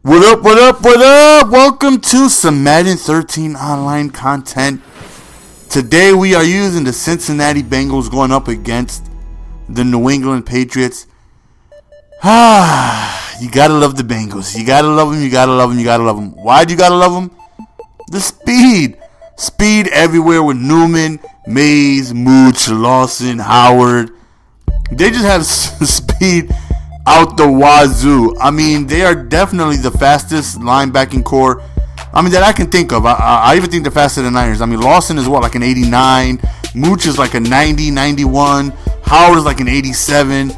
What up, what up, what up? Welcome to some Madden 13 online content. Today we are using the Cincinnati Bengals going up against the New England Patriots. You gotta love the Bengals. You gotta love them, you gotta love them, you gotta love them. Why do you gotta love them? The speed. Speed everywhere with Newman, Mays, Mooch, Lawson, Howard. They just have speed out the wazoo. I mean, they are definitely the fastest linebacking core, that I can think of. I even think they're faster than Niners. I mean, Lawson is what, like an 89. Mooch is like a 90, 91. Howard is like an 87.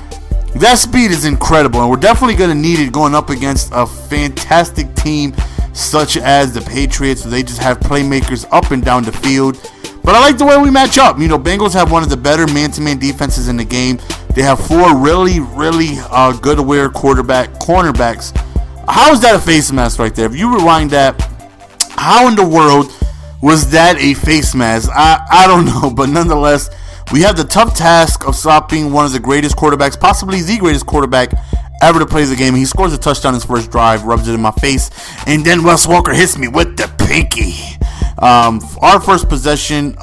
That speed is incredible, and we're definitely going to need it going up against a fantastic team such as the Patriots. They just have playmakers up and down the field. But I like the way we match up. Bengals have one of the better man-to-man defenses in the game. They have four really good aware cornerbacks. How is that a face mask right there? If you rewind that, how in the world was that a face mask? I don't know, but nonetheless, we have the tough task of stopping one of the greatest quarterbacks, possibly the greatest quarterback ever to play the game. He scores a touchdown in his first drive, rubs it in my face, and then Wes Walker hits me with the pinky. Our first possession,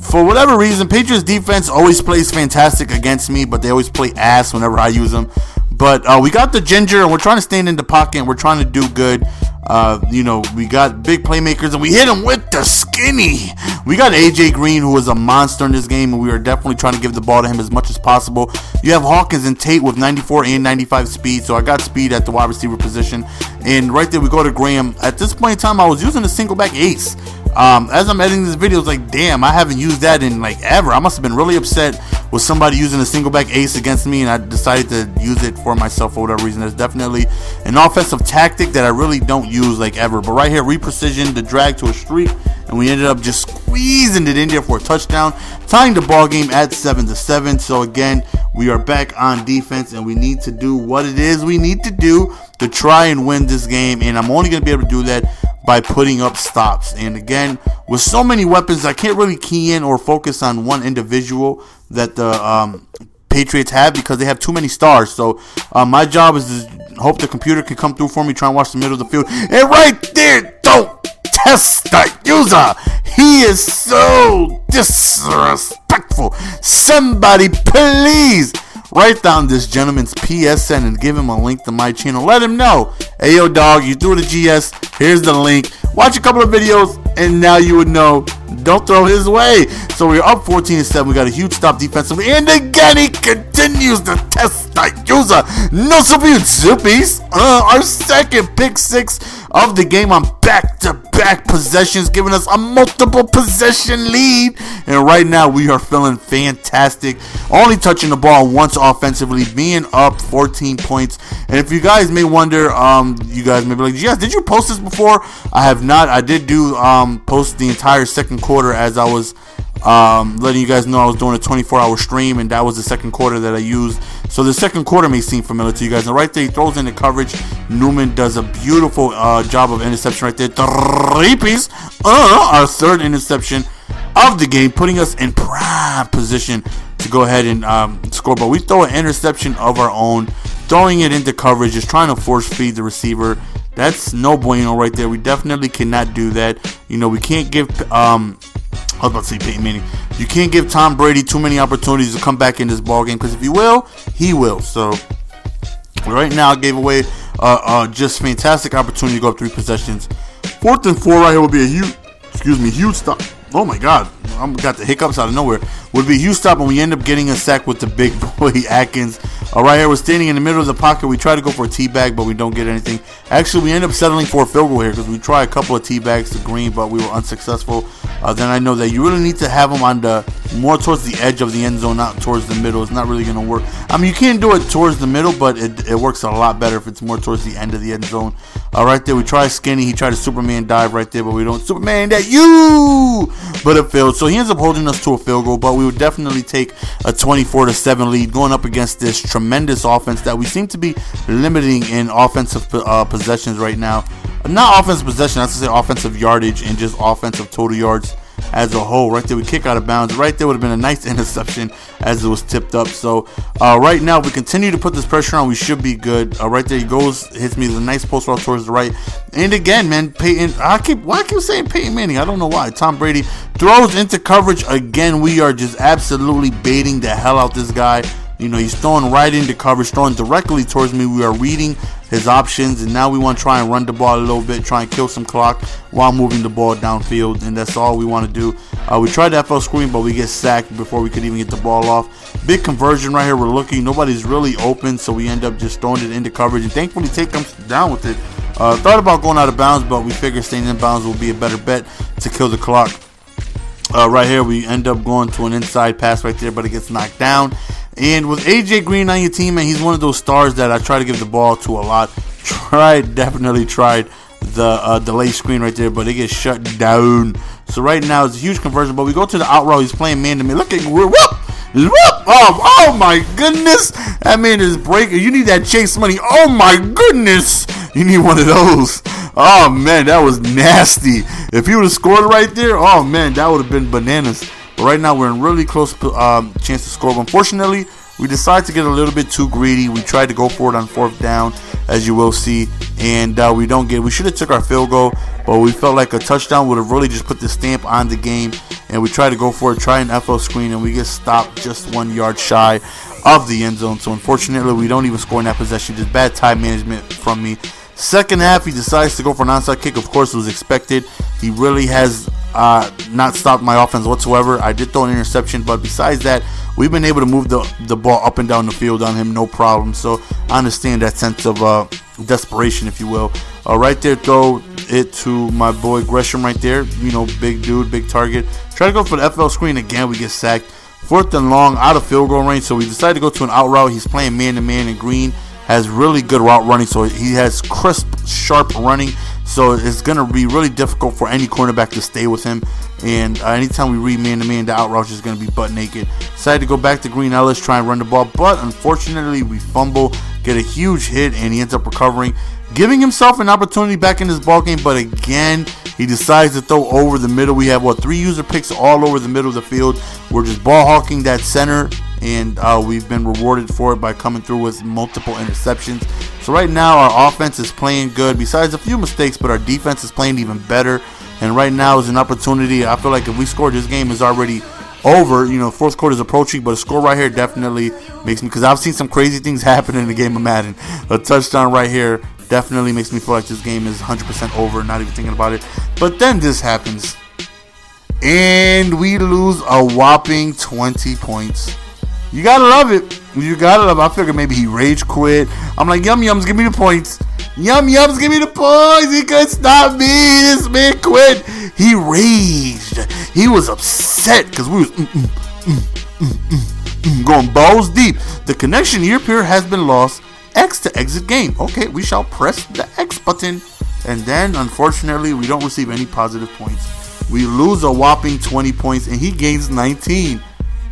for whatever reason, Patriots defense always plays fantastic against me, but they always play ass whenever I use them. But we got the ginger, and we're trying to stand in the pocket, and we're trying to do good. We got big playmakers, and we hit him with the skinny. We got AJ Green, who is a monster in this game, and we are definitely trying to give the ball to him as much as possible. You have Hawkins and Tate with 94 and 95 speed, so I got speed at the wide receiver position. And right there we go to Graham. At this point in time, I was using a single back ace. As I'm editing this video, it's like, damn, I haven't used that in like ever. I must have been really upset with somebody using a single back ace against me, and I decided to use it for myself for whatever reason. It's definitely an offensive tactic that I really don't use like ever. But right here, reprecision the drag to a streak, and we ended up just squeezing it in there for a touchdown, tying the ball game at 7-7. So again, we are back on defense, and we need to do what it is we need to do to try and win this game. And I'm only going to be able to do that by putting up stops. And again, with so many weapons, I can't really key in or focus on one individual that the Patriots have, because they have too many stars. So my job is to hope the computer can come through for me, try and watch the middle of the field. And right there, don't test that user. He is so disrespectful. Somebody please write down this gentleman's PSN and give him a link to my channel. Let him know, hey yo dog, you threw the GS, here's the link. Watch a couple of videos and now you would know, don't throw his way. So we're up 14-7. We got a huge stop defensively, and again he continues to test that user. No substitutes. Our second pick six of the game on back-to-back possessions, giving us a multiple possession lead. And right now we are feeling fantastic, only touching the ball once offensively, being up 14 points. And if you guys may wonder, you guys may be like, yes, did you post this before? I have not. I did do post the entire second quarter, as I was letting you guys know I was doing a 24-hour stream, and that was the second quarter that I used. So the second quarter may seem familiar to you guys. And right there, he throws in the coverage. Newman does a beautiful job of interception right there. Three-piece. Our third interception of the game, putting us in prime position to go ahead and score. But we throw an interception of our own, throwing it into coverage, just trying to force feed the receiver. That's no bueno right there. We definitely cannot do that. We can't give I was about to say Peyton Manning. You can't give Tom Brady too many opportunities to come back in this ball game, because if he will, he will. So right now, I gave away just fantastic opportunity to go up 3 possessions. 4th and 4 right here would be a huge stop. Oh my God, I got the hiccups out of nowhere. Would be a huge stop, and we end up getting a sack with the big boy Atkins. Right here, we're standing in the middle of the pocket. We try to go for a T-bag, but we don't get anything. Actually, we end up settling for a field goal here, because we try a couple of T-bags to Green, but we were unsuccessful. Then I know that you really need to have them on the more towards the edge of the end zone, not towards the middle. It's not really going to work. You can do it towards the middle, but it works a lot better if it's more towards the end of the end zone. Right there, we try skinny. He tried a Superman dive right there, but we don't Superman that you. But it failed. So he ends up holding us to a field goal, but we would definitely take a 24-7 lead going up against this tremendous offense that we seem to be limiting in offensive possessions right now. Not offensive possession, I have to say offensive yardage and just offensive total yards. as a whole. Right there, we kick out of bounds. Right there would have been a nice interception as it was tipped up. So right now, we continue to put this pressure on. We should be good. Right there, he goes, hits me with a nice post route towards the right. And again, man, Peyton, why I keep saying Peyton Manning? I don't know why. Tom Brady throws into coverage. Again, we are just absolutely baiting the hell out this guy. You know, he's throwing right into coverage, throwing directly towards me. We are reading his options, and now we want to try and run the ball a little bit, try and kill some clock while moving the ball downfield, and that's all we want to do. We tried the FL screen, but we get sacked before we could even get the ball off. Big conversion right here. We're looking. Nobody's really open, so we end up just throwing it into coverage, and thankfully Tate comes down with it. Thought about going out of bounds, but we figured staying in bounds will be a better bet to kill the clock. Right here, we end up going to an inside pass right there, but it gets knocked down. And with AJ Green on your team, man, he's one of those stars that I try to give the ball to a lot. Definitely tried the delay screen right there, but it gets shut down. So right now, it's a huge conversion, but we go to the out route. He's playing man-to-man. Look at whoop! Oh my goodness. That man is breaking. You need that chase money. Oh my goodness. You need one of those. Oh, man, that was nasty. If he would have scored right there, oh, man, that would have been bananas. But right now, we're in really close chance to score. But unfortunately, we decided to get a little bit too greedy. We tried to go for it on 4th down, as you will see, and we don't get it. We should have took our field goal, but we felt like a touchdown would have really just put the stamp on the game, and we tried to go for it, try an FL screen, and we get stopped just 1 yard shy of the end zone. So unfortunately, we don't even score in that possession. Just bad time management from me. Second half, he decides to go for an onside kick. Of course, it was expected. He really has not stopped my offense whatsoever. I did throw an interception, but besides that, we've been able to move the ball up and down the field on him, no problem. So I understand that sense of desperation, if you will. Right there, throw it to my boy Gresham right there. You know, big dude, big target. Try to go for the FL screen again. We get sacked. 4th and long, out of field goal range. So we decided to go to an out route. He's playing man-to-man, and Green has really good route running, so he has crisp, sharp running, so it's going to be really difficult for any cornerback to stay with him. And anytime we read man-to-man, the out route is just going to be butt naked. Decided to go back to Green Ellis, try and run the ball, but unfortunately we fumble, get a huge hit, and he ends up recovering, giving himself an opportunity back in this ball game. But again, he decides to throw over the middle. We have 3 user picks all over the middle of the field. We're just ball hawking that center, and we've been rewarded for it by coming through with multiple interceptions. So right now our offense is playing good, besides a few mistakes, but our defense is playing even better. And right now is an opportunity. I feel like if we score, this game is already over. You know, 4th quarter is approaching, but a score right here definitely makes me, because I've seen some crazy things happen in the game of Madden. A touchdown right here definitely makes me feel like this game is 100% over, not even thinking about it. But then this happens, and we lose a whopping 20 points. You gotta love it. You gotta love it. I figured maybe he rage quit. I'm like, Yum Yums, give me the points. Yum Yums, give me the points. He couldn't stop me. This man quit. He raged. He was upset because we was going balls deep. The connection here has been lost. X to exit game. Okay, we shall press the X button. And then, unfortunately, we don't receive any positive points. We lose a whopping 20 points, and he gains 19.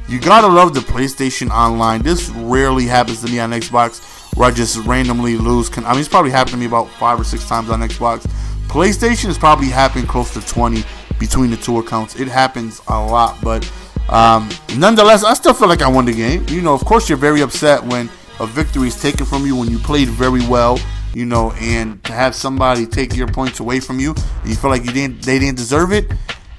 You gotta love the PlayStation Online. This rarely happens to me on Xbox, where I just randomly lose. I mean, it's probably happened to me about 5 or 6 times on Xbox. PlayStation has probably happened close to 20 between the 2 accounts. It happens a lot, but nonetheless, I still feel like I won the game. You know, of course, you're very upset when a victory is taken from you when you played very well. You know, and to have somebody take your points away from you, and you feel like they didn't deserve it.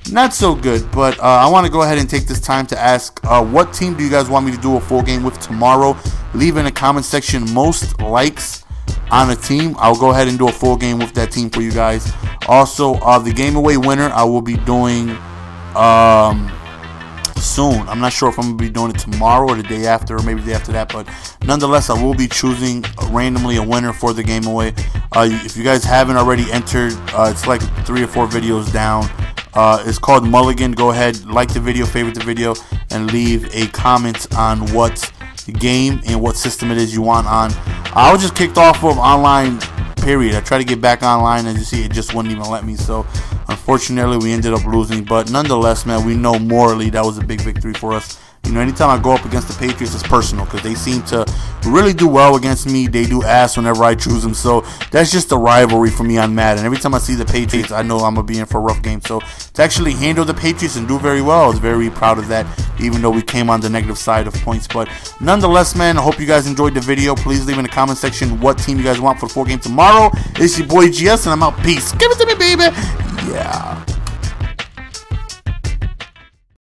Not so good, but I want to go ahead and take this time to ask, what team do you guys want me to do a full game with tomorrow? Leave in the comment section most likes on a team. I'll go ahead and do a full game with that team for you guys. Also, the game away winner I will be doing soon. I'm not sure if I'm going to be doing it tomorrow or the day after, or maybe the day after that, but nonetheless, I will be choosing randomly a winner for the game away. If you guys haven't already entered, it's like 3 or 4 videos down. It's called Mulligan. Go ahead, like the video, favorite the video, and leave a comment on what game and what system it is you want on. I was just kicked off of online, period. I tried to get back online, and you see, it just wouldn't even let me. So unfortunately, we ended up losing. But nonetheless, man, we know morally that was a big victory for us. You know, anytime I go up against the Patriots, it's personal because they seem to really do well against me. They do ass whenever I choose them. So that's just a rivalry for me on Madden. Every time I see the Patriots, I know I'm going to be in for a rough game. So to actually handle the Patriots and do very well, I was very proud of that, even though we came on the negative side of points. But nonetheless, man, I hope you guys enjoyed the video. Please leave in the comment section what team you guys want for the 4 game tomorrow. It's your boy GS, and I'm out. Peace. Give it to me, baby. Yeah.